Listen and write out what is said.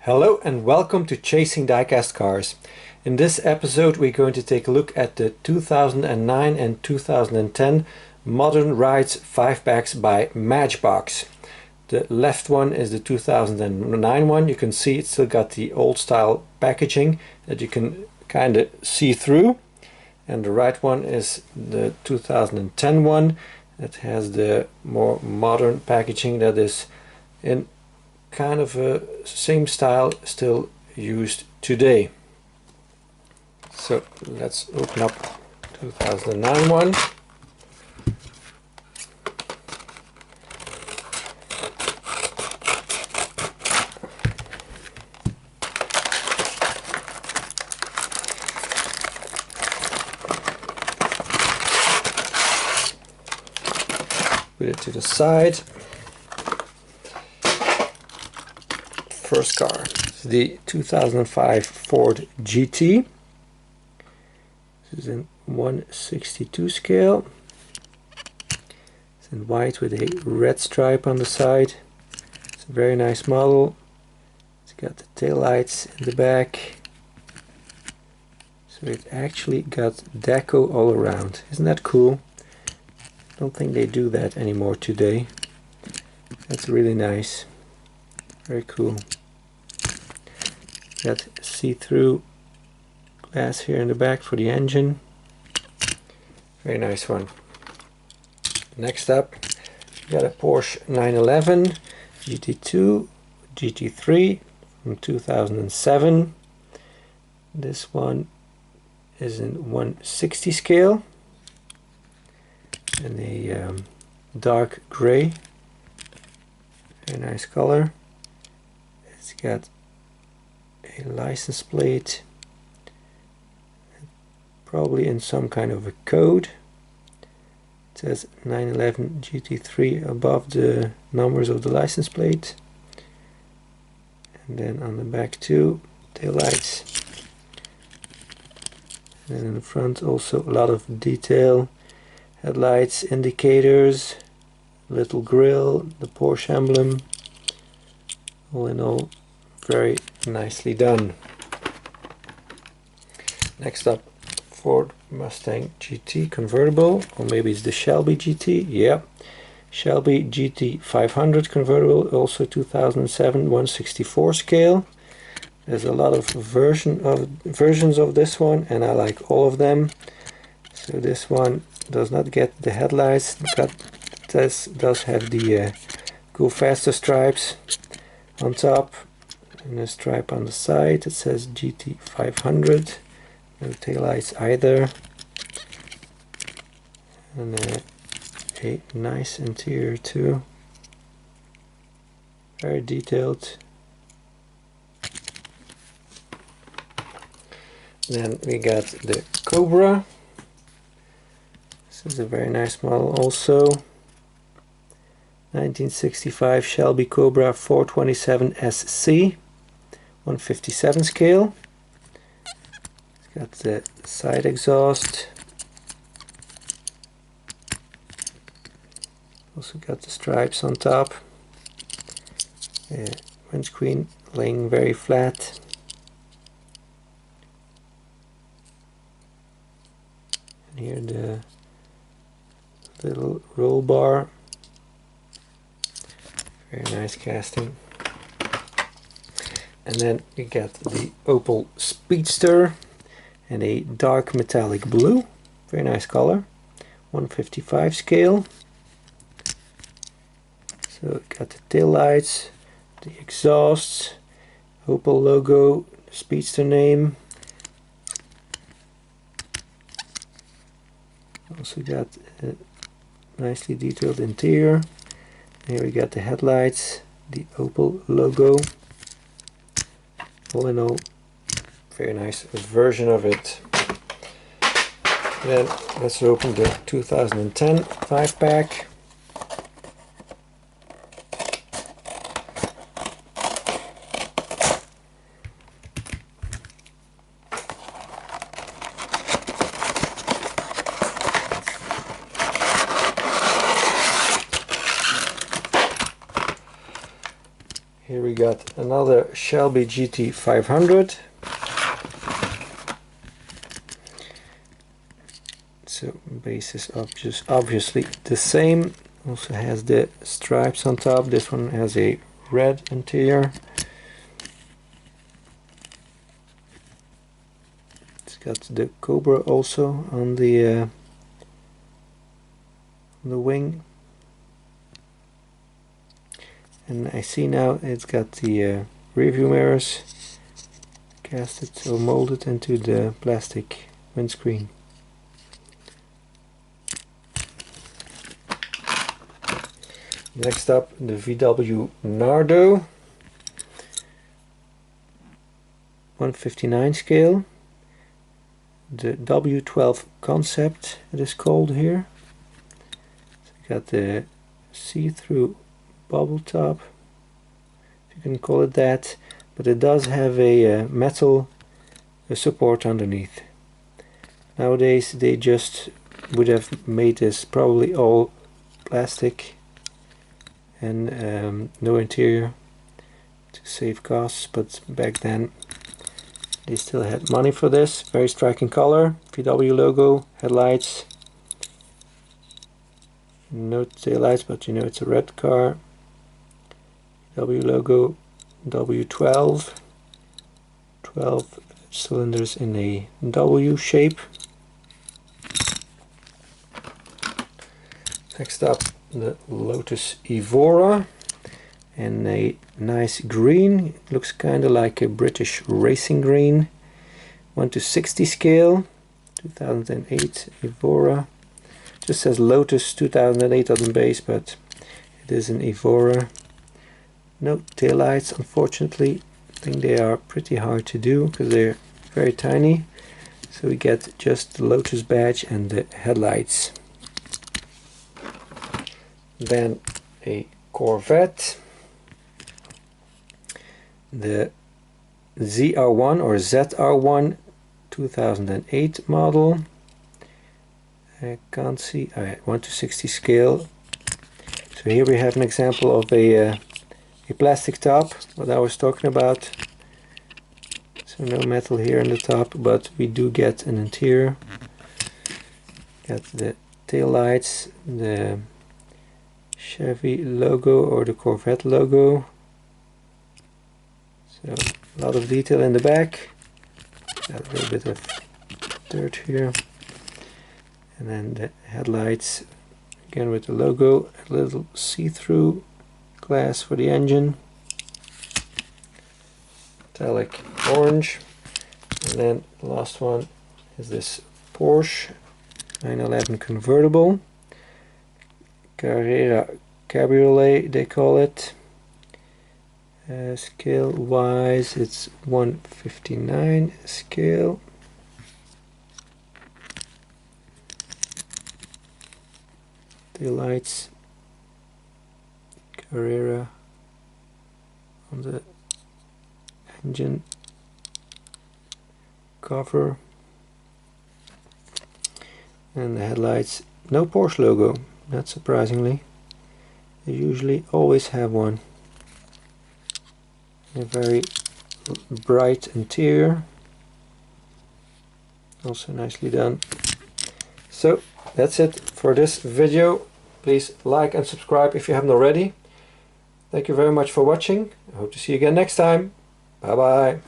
Hello and welcome to Chasing Diecast Cars. In this episode we're going to take a look at the 2009 and 2010 Modern Rides 5-packs by Matchbox. The left one is the 2009 one. You can see it's still got the old style packaging that you can kind of see through. And the right one is the 2010 one that has the more modern packaging that is in kind of a same style still used today. So let's open up 2009 one. Put it to the side. First car is the 2005 Ford GT. This is in 1/62 scale. It's in white with a red stripe on the side. It's a very nice model. It's got the tail lights in the back. So it actually got deco all around. Isn't that cool? I don't think they do that anymore today. That's really nice. Very cool. Got see-through glass here in the back for the engine. Very nice one. Next up, we got a Porsche 911 GT2 GT3 from 2007. This one is in 1/60 scale and a dark gray. Very nice color. It's got a license plate, probably in some kind of a code. It says 911 GT3 above the numbers of the license plate, and then on the back too, tail lights, and in the front also a lot of detail, headlights, indicators, little grille, the Porsche emblem. All in all, very nicely done. Next up, Ford Mustang GT Convertible, or maybe it's the Shelby GT. Yeah, Shelby GT500 Convertible, also 2007, 1/64 scale. There's a lot of versions of this one, and I like all of them. So this one does not get the headlights, but this does have the Go Faster stripes on top and a stripe on the side. It says GT500. No taillights either, and a nice interior too, very detailed. Then we got the Cobra. This is a very nice model also. 1965 Shelby Cobra 427 SC, 1/57 scale. It's got the side exhaust. Also got the stripes on top. Windscreen laying very flat. And here the little roll bar. Very nice casting. And then we got the Opel Speedster and a dark metallic blue. Very nice color. 1/55 scale. So it got the tail lights, the exhausts, Opel logo, the Speedster name. Also got a nicely detailed interior. Here we got the headlights, the Opel logo. All in all, very nice version of it. Then let's open the 2010 5-pack. got another Shelby GT500. So base is obviously the same. Also has the stripes on top. This one has a red interior. It's got the Cobra also on the wing. And I see now it's got the rear view mirrors casted or molded into the plastic windscreen. Next up, the VW Nardo 159 scale, the W12 concept it is called here. So you got the see-through bubble top, if you can call it that, but it does have a metal support underneath. Nowadays they just would have made this probably all plastic and no interior to save costs, but back then they still had money for this. Very striking color, VW logo, headlights, no taillights, but you know it's a red car. VW logo, W12, 12 cylinders in a W shape. Next up, the Lotus Evora in a nice green. It looks kind of like a British racing green. 1:60 scale, 2008 Evora. Just says Lotus 2008 on the base, but it is an Evora. No taillights, unfortunately. I think they are pretty hard to do because they're very tiny. So we get just the Lotus badge and the headlights. Then a Corvette, the ZR1 or ZR1 2008 model. I can't see, 1:60 scale. So here we have an example of a plastic top, what I was talking about. So no metal here in the top, but we do get an interior. Got the tail lights, the Chevy logo or the Corvette logo. So a lot of detail in the back. Got a little bit of dirt here. And then the headlights, again with the logo, a little see-through glass for the engine. Metallic orange. And then the last one is this Porsche 911 convertible. Cabriolet they call it. Scale wise it's 159 scale. Tail lights, Carrera on the engine cover, and the headlights, no Porsche logo, not surprisingly. They usually always have one. A very bright interior, also nicely done. So that's it for this video. Please like and subscribe if you haven't already. Thank you very much for watching. I hope to see you again next time. Bye bye.